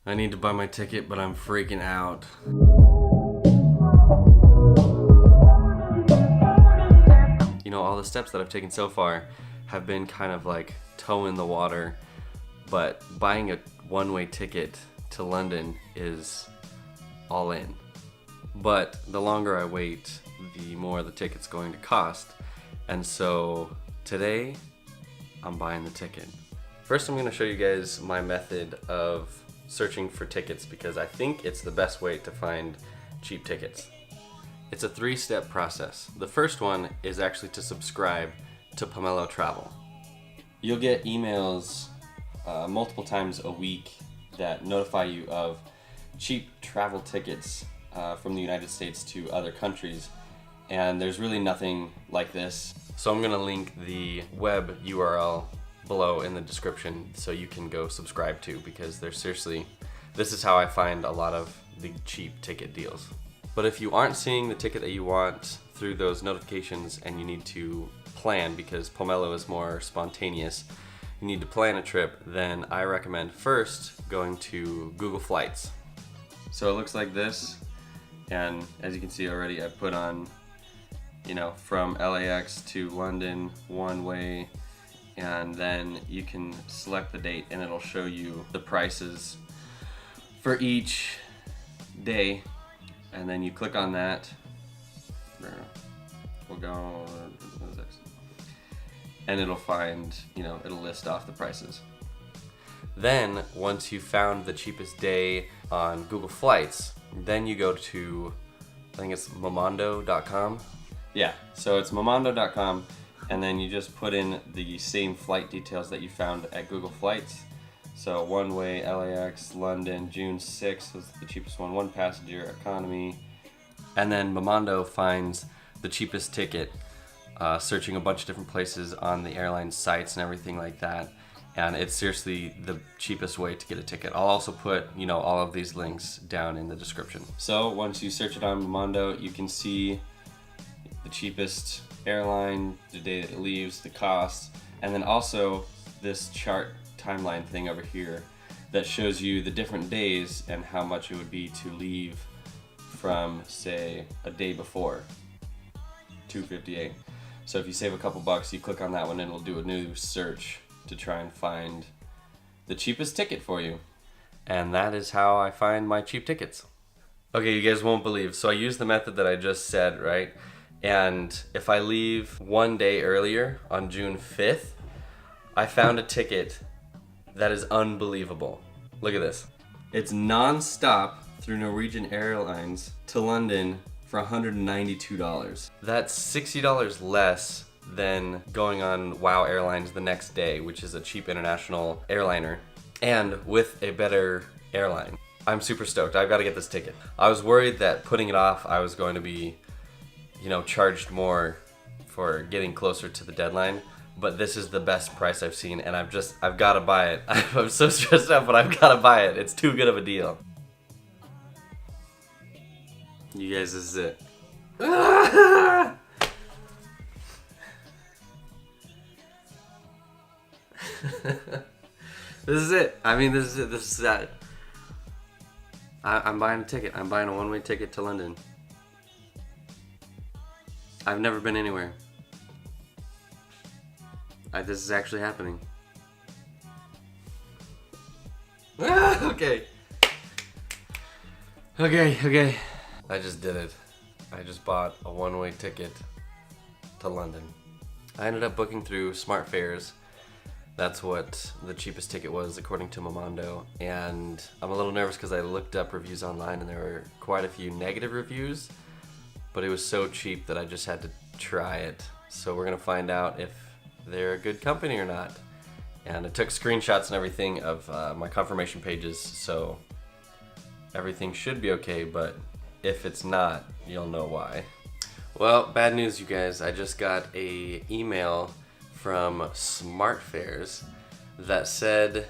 I need to buy my ticket, but I'm freaking out. You know, all the steps that I've taken so far have been kind of like toe in the water, but buying a one-way ticket to London is all in. But the longer I wait, the more the ticket's going to cost. And so today, I'm buying the ticket. First, I'm going to show you guys my method of searching for tickets because I think it's the best way to find cheap tickets. It's a 3-step process. The first one is actually to subscribe to Pomelo Travel. You'll get emails multiple times a week that notify you of cheap travel tickets from the United States to other countries, and there's really nothing like this. So I'm gonna link the web URL below in the description so you can go subscribe to, because there's seriously, this is how I find a lot of the cheap ticket deals. But if you aren't seeing the ticket that you want through those notifications and you need to plan, because Pomelo is more spontaneous, you need to plan a trip, then I recommend first going to Google Flights. So it looks like this, and as you can see already, I put on, you know, from LAX to London one way, and then you can select the date and it'll show you the prices for each day, and then you click on that. We'll go, and it'll find, you know, it'll list off the prices. Then once you found the cheapest day on Google Flights, then you go to, I think it's momondo.com. Yeah, so it's momondo.com, and then you just put in the same flight details that you found at Google Flights. So one way, LAX, London, June 6th was the cheapest one, one passenger, economy. And then Momondo finds the cheapest ticket, searching a bunch of different places on the airline sites and everything like that. And it's seriously the cheapest way to get a ticket. I'll also put, you know, all of these links down in the description. So once you search it on Momondo, you can see the cheapest airline, the day that it leaves, the cost, and then also this chart timeline thing over here that shows you the different days and how much it would be to leave from, say, a day before, 258. So if you save a couple bucks, you click on that one and it'll do a new search to try and find the cheapest ticket for you. And that is how I find my cheap tickets. Okay, you guys won't believe. So I use the method that I just said, right? And if I leave one day earlier on June 5th, I found a ticket that is unbelievable. Look at this. It's non-stop through Norwegian Airlines to London for $192. That's $60 less than going on WOW Airlines the next day, which is a cheap international airliner, and with a better airline. I'm super stoked. I've got to get this ticket. I was worried that putting it off, I was going to be, you know, charged more for getting closer to the deadline, but this is the best price I've seen, and I've got to buy it. I'm so stressed out, but I've got to buy it. It's too good of a deal. You guys, this is it. This is it. I mean, this is it. This is that. I'm buying a ticket. I'm buying a one-way ticket to London. I've never been anywhere. This is actually happening. Okay. Okay. I just did it. I just bought a one-way ticket to London. I ended up booking through SmartFares. That's what the cheapest ticket was according to Momondo. And I'm a little nervous because I looked up reviews online and there were quite a few negative reviews, but it was so cheap that I just had to try it. So we're gonna find out if they're a good company or not. And I took screenshots and everything of my confirmation pages, so everything should be okay, but if it's not, you'll know why. Well, bad news, you guys. I just got a email from SmartFares that said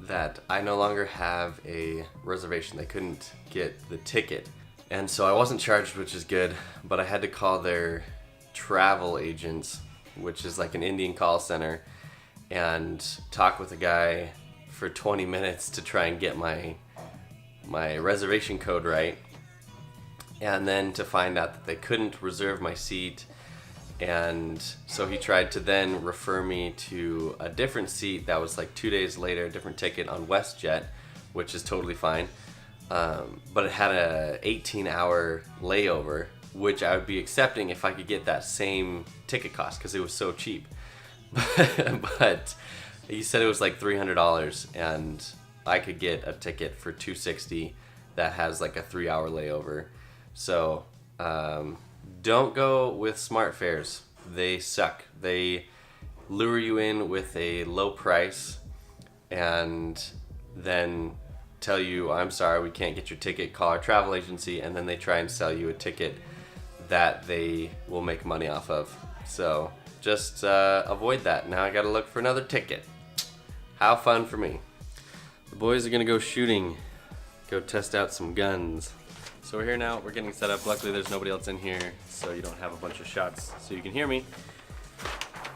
that I no longer have a reservation. They couldn't get the ticket. And so I wasn't charged, which is good, but I had to call their travel agents, which is like an Indian call center, and talk with a guy for 20 minutes to try and get my my reservation code right, and then to find out that they couldn't reserve my seat. And so he tried to then refer me to a different seat that was like 2 days later, a different ticket on WestJet, which is totally fine. But it had a 18-hour layover, which I would be accepting if I could get that same ticket cost because it was so cheap. But he said it was like $300, and I could get a ticket for $260 that has like a 3-hour layover. So don't go with SmartFares. They suck. They lure you in with a low price and then tell you, I'm sorry, we can't get your ticket, call our travel agency, and then they try and sell you a ticket that they will make money off of. So just avoid that. Now I gotta look for another ticket. How fun for me. The boys are gonna go shooting, go test out some guns. So we're here now, we're getting set up. Luckily there's nobody else in here, so you don't have a bunch of shots so you can hear me.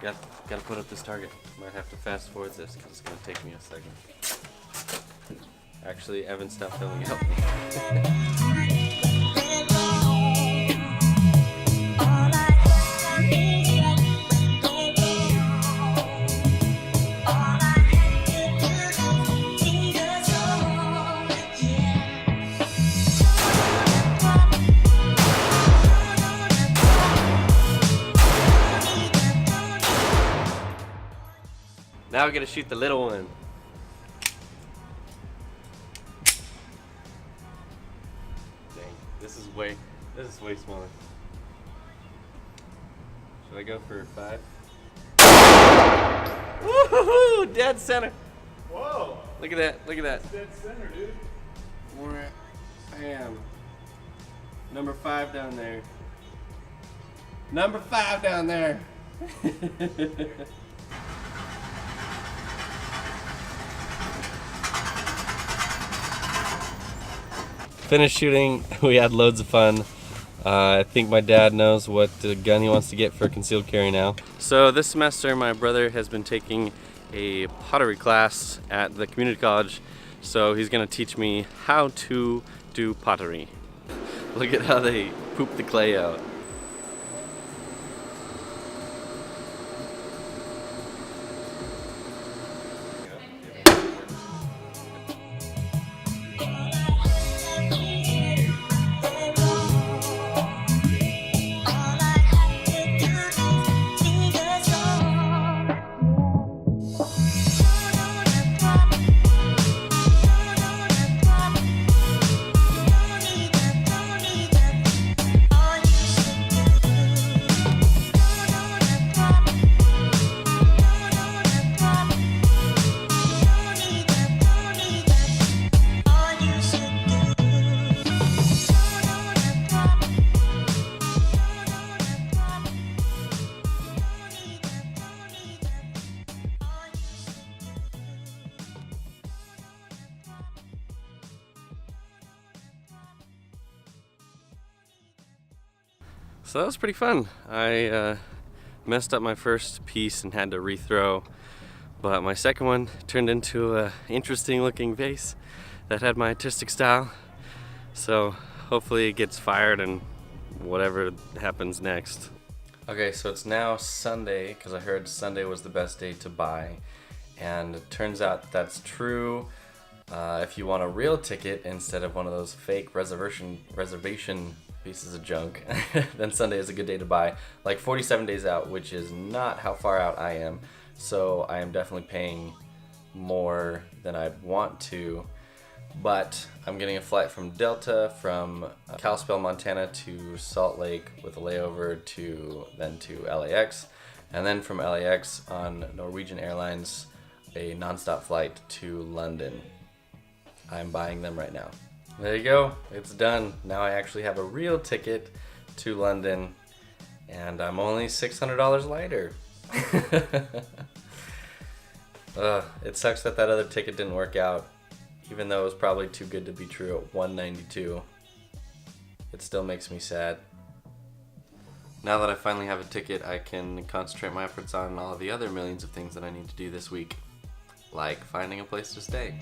Gotta put up this target. Might have to fast forward this because it's gonna take me a second. Actually, Evan, stop filming, help me. Now we're gonna shoot the little one. Dang, this is way smaller. Should I go for 5? Woohoo! Dead center. Whoa! Look at that, look at that. Dead center, dude. Where I am. Number 5 down there. Number 5 down there. Finished shooting. We had loads of fun. I think my dad knows what gun he wants to get for concealed carry now. So this semester my brother has been taking a pottery class at the community college, so he's gonna teach me how to do pottery. Look at how they poop the clay out. So that was pretty fun. I messed up my first piece and had to rethrow, but my second one turned into an interesting looking vase that had my artistic style. So hopefully it gets fired and whatever happens next. Okay, so it's now Sunday because I heard Sunday was the best day to buy, and it turns out that's true. If you want a real ticket instead of one of those fake reservation pieces of junk, then Sunday is a good day to buy. Like 47 days out, which is not how far out I am. So I am definitely paying more than I'd want to. But I'm getting a flight from Delta from Kalispell, Montana to Salt Lake with a layover to LAX. And then from LAX on Norwegian Airlines, a nonstop flight to London. I'm buying them right now. There you go, it's done. Now I actually have a real ticket to London, and I'm only $600 lighter. It sucks that other ticket didn't work out, even though it was probably too good to be true at $192. It still makes me sad. Now that I finally have a ticket, I can concentrate my efforts on all the other millions of things that I need to do this week, like finding a place to stay.